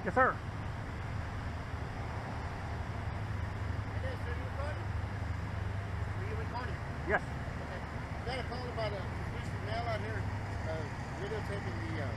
Yes, sir. It is, sir. You recording? Are you recording? Yes. Okay. Got a call about a suspicious male out here videotaping the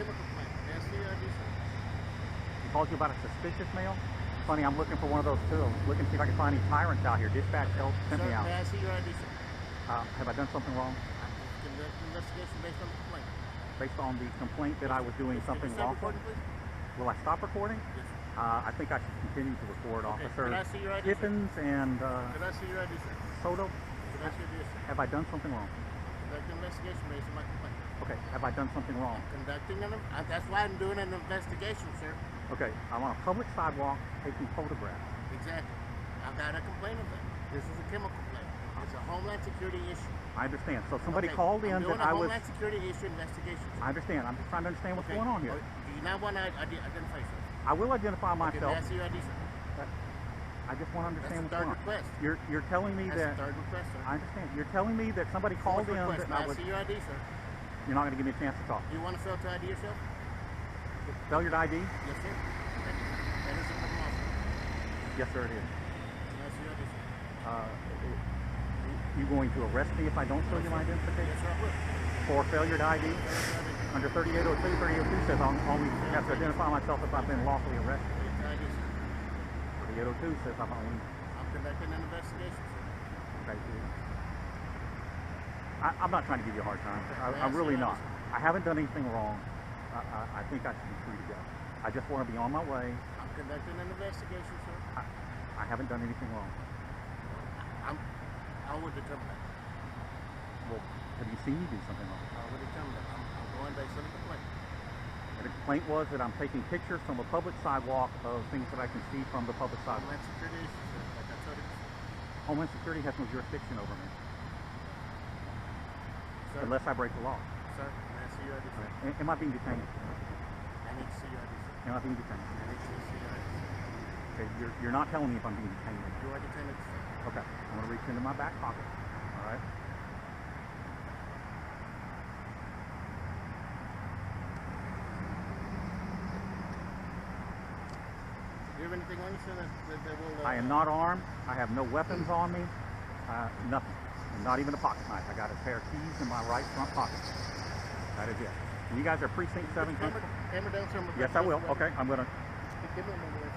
chemical plant. May I see your ID, sir? He called you about a suspicious mail? Funny, I'm looking for one of those too. Looking to see if I can find any tyrants out here. Dispatch help sent me out. May I see your ID, sir? Have I done something wrong? I'm conducting an investigation based on the complaint. Based on the complaint that I was doing something wrongful? Will I stop recording? Yes, sir. I think I should continue to record, Okay. Officer Can I see your ID, Tippins and Can I see your ID, sir? Soto. Can I see your ID, sir? Have I done something wrong? Conducting an investigation based on my complaint. Okay, have I done something wrong? That's why I'm doing an investigation, sir. Okay, I'm on a public sidewalk taking photographs. Exactly. I've got a complaint of that. This is a chemical plant. It's a Homeland Security issue. I understand. So somebody Okay, called in that I was... Homeland Security issue investigation, sir. I understand. I'm just trying to understand what's going on here. Do you not want to identify yourself? I will identify myself. Okay, may I see your ID, sir? I just want to understand That's the what's going on. request. You're telling me That's that... the third request, sir. I understand. You're telling me that somebody called in that May I was... I see your ID, sir? You're not going to give me a chance to talk. Do you want to fail to ID yourself? Failure to ID? Yes, sir. Thank you. That is a criminal officer. Yes, sir, it is. May I see your ID, sir? You going to arrest me if I don't show you my identification? Yes, sir, I will. For failure to ID? Under 3802, 3802 says I'll only have to identify myself if I've been lawfully arrested. ID, sir. 3802 says I'm only... I'm conducting an investigation, sir. Okay, I'm not trying to give you a hard time. I'm really not. I haven't done anything wrong. I think I should be free to go. I just want to be on my way. I'm conducting an investigation, sir. I haven't done anything wrong. I would determine that. Well, have you seen me do something wrong? I would determine that. I'm going based on the complaint. And the complaint was that I'm taking pictures from a public sidewalk of things that I can see from the public sidewalk. Homeland Security issues, sir. Like I told you. Homeland Security has no jurisdiction over me. Sir, unless I break the law. Sir, may I see your ID, sir? Am I being detained? I need to see your ID, sir. Am I being detained? I need to see your ID, sir. Okay, you're not telling me if I'm being detained. You are detained, sir. Okay, I'm going to reach into my back pocket. All right. Do you have anything on you, sir, that will... I am not armed. I have no weapons on me. Nothing. And not even a pocket knife. I got a pair of keys in my right front pocket. That is it. And you guys are Precinct 7. Camera down, sir. Yes, I will. Okay, I'm going to... Give me a moment.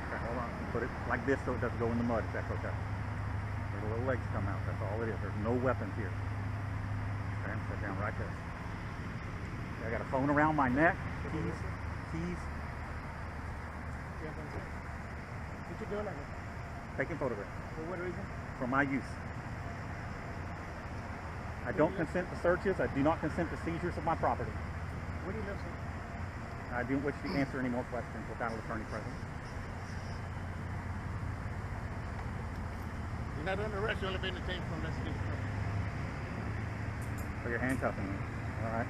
Okay, hold on. Put it like this so it doesn't go in the mud, if that's okay. Where the little legs come out. That's all it is. There's no weapons here. Okay, sit down right there. I got a phone around my neck. Keys. What you doing right now? Taking photographs. For what reason? For my use. I don't consent to searches. I do not consent to seizures of my property. Where do you live, sir? I don't wish to answer any more questions without an attorney present. You're not under arrest. You're only being detained for investigation. So you're handcuffing me. All right.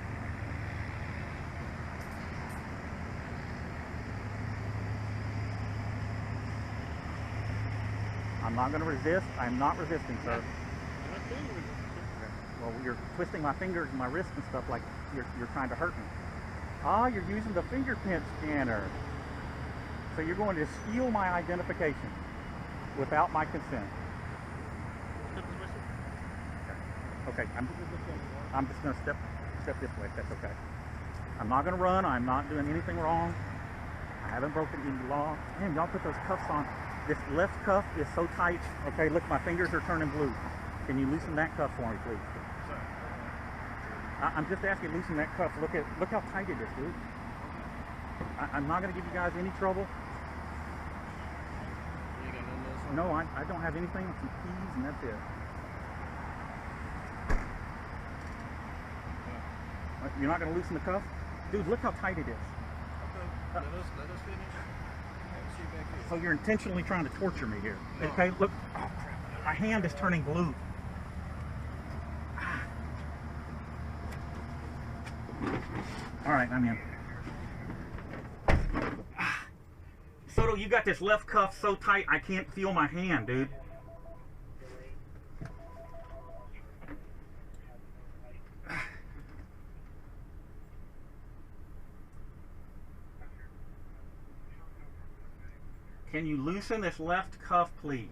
I'm not going to resist. I'm not resisting, sir. I'm not saying you resist, sir. Well, you're twisting my fingers and my wrists and stuff like you're trying to hurt me. Ah, you're using the fingerprint scanner. So you're going to steal my identification without my consent. Okay, I'm just going to step this way if that's okay. I'm not going to run. I'm not doing anything wrong. I haven't broken any law. Man, y'all put those cuffs on. This left cuff is so tight. Okay, look, my fingers are turning blue. Can you loosen that cuff for me, please? I'm just asking, loosen that cuff. Look how tight it is, dude. I'm not going to give you guys any trouble. No, I don't have anything. Some keys and that's it. You're not going to loosen the cuff? Dude, look how tight it is. Okay, let us finish. See back here. So you're intentionally trying to torture me here. No. Okay, look. Oh, crap. My hand is turning blue. All right, I'm in. Soto, you got this left cuff so tight I can't feel my hand, dude. Can you loosen this left cuff, please?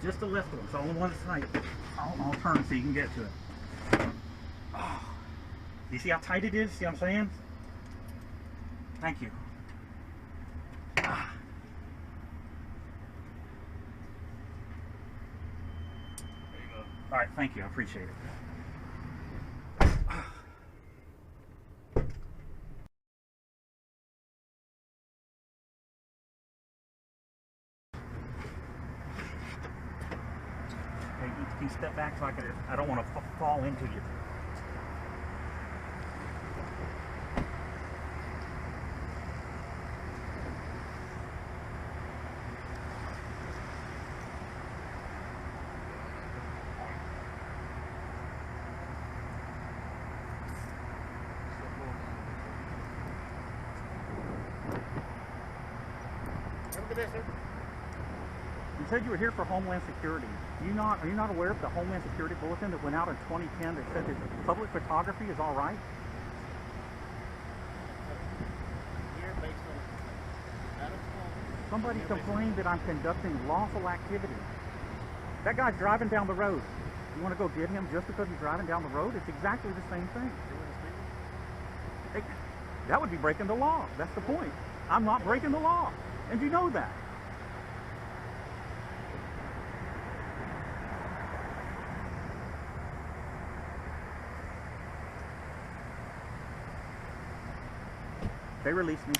Just the left one. It's all on one side. I'll turn so you can get to it. Oh. You see how tight it is? See what I'm saying? Thank you. Ah. There you go. All right, thank you. I appreciate it. Can you step back so I don't want to fall into you. Have a good day, sir. You said you were here for Homeland Security. Are you not aware of the Homeland Security bulletin that went out in 2010 that said that public photography is all right? Here based on out of home. Somebody complained that I'm conducting lawful activity. That guy's driving down the road. You want to go get him just because he's driving down the road? It's exactly the same thing. Hey, that would be breaking the law. That's the point. I'm not breaking the law. And you know that. They released me.